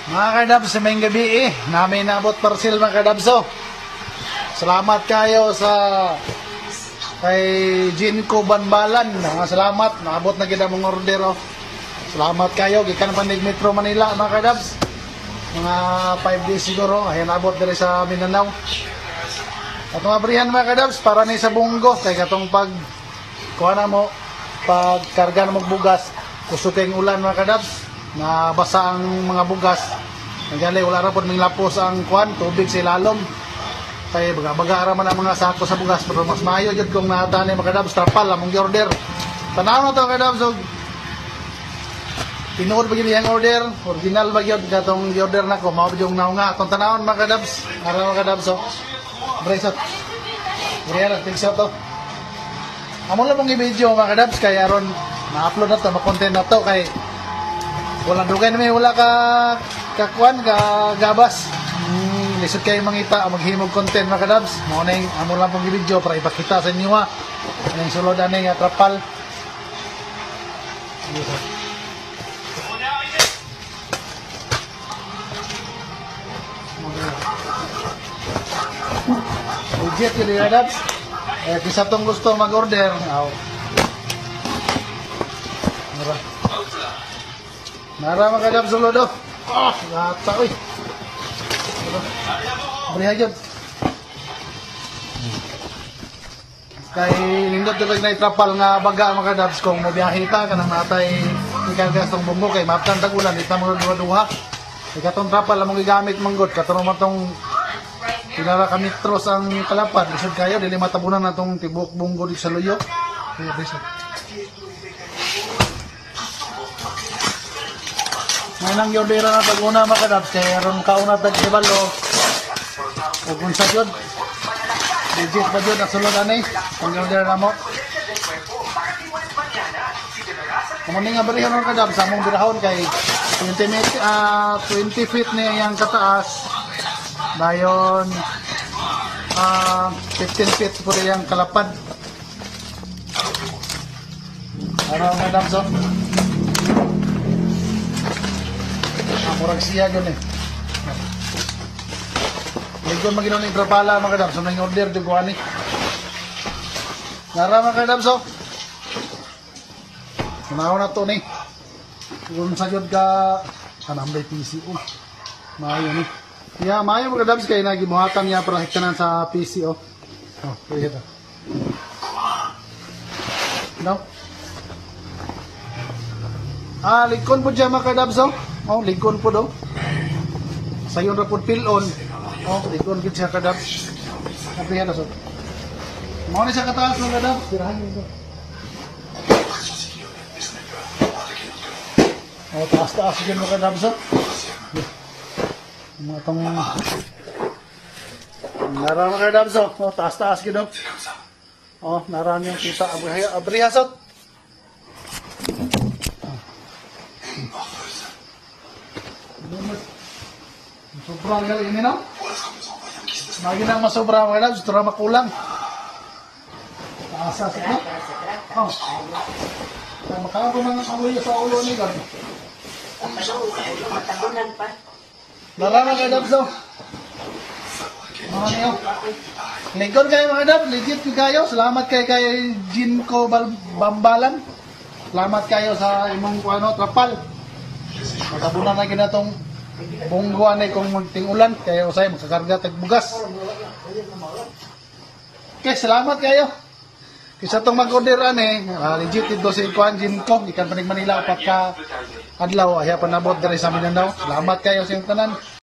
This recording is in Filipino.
Mga kadabs, sa maing gabi namin nabot parcel mga kadabso. Salamat kayo sa kay Jinko Banbalan. Salamat, naabot na kita mong order. Salamat kayo, gikan panig Metro Manila mga kadabs. Mga 5 days siguro, ayan nabot diri sa Mindanao. At mga brihan mga kadabs, para ni sa bunggo, kay katong pag kuha na mo, pag karga na magbugas, kusukeng ulan mga kadabs, na basa ang mga bugas. Nagali wala ra pod ming lapos ang kuan, tubig sa ilalom. Kay baga-baga ra man ang mga sako sa bugas, pero mas maayo jud kung naatani mga kadabs, trapal among gi-order. Tanaw na to kadabs, og tinuod ba yung order, original ba yun katong gi-order nako, mao yung naunga atong tanawon mga kadabs. Ara mga kadabs, bracelet. Briara tingsa to. Amo lang mong i-video mga kadabs, kay aron na-upload na to, ma-content na to, kay wala dugay na may wala ka kakuan ka gabas. Lisod kayo mangita maghimog content mga kadabs. Mao na yung amo lang pong i-video para ipakita sa inyo ang sulod ani nga trapal. Legit yun mga kadabs. Kisa tong gusto mag-order. Nara mga kadabs sulod do. Gata oy. Bariha yun. Kay nindot dito na itrapal nga baga mga kadabs kung mabiyahe ka kanang natay ikargas tong bunggo kay maptan tagulan ita mga duha-duha. Ikatong trapal among gigamit manggot katong matong pinara ka metros ang kalapad. Lisod kayo dili matabunan natong tibok bunggo di sa luyo. Ngayon yung dira na taguna mga kadabs, kaya ron kauna tag-ibalo o kung sa yun legit ba yun nasulod anay kung yung dira na mo kung nga barihan mga kadabs sa mong birahon kay 20 feet niya yung kataas dayon 15 feet po yung kalapad. Ano mga kadabs o? Murag siya yun Ligon maginon yung trapala mga kadabs. Nang order yung kuha ni Nara mga kadabs Sunaw na to ni kung sa yun ka kanambay PC maayo ni maayo mga kadabs kaya nagibuhatan niya para hektanan sa PC kaya ito no? Likon po dyan mga kadabs likon po do sayon ra po pilon likon gid siya kadabs apihan na so mao ni siya kataas mga kadabs dirahan nito taas-taas yun mga kadabs matong nara mga kadabs taas-taas yun nara niyong kita abrihasot sobrang galing ini no? Lagi nang masobra mga kadabs, ito makulang. Taasas ito. Makakapo mga kamuyo sa ulo ni God. Nara mga kadabs mga niyo. Ligon kayo mga kadabs, legit kayo. Salamat kay Jinko Banbalan. Salamat kayo sa imong trapal. Matabunan na ginatong bungguan ay kung magting-ulan kaya usay makakarga tagbugas. Okay, salamat kayo. Kisa tong mag-order legit ito si Kuan Jinko ikan panig Manila upat ka adlaw ay panabot diri sa Mindanao. Salamat kayo sa inyong tanan.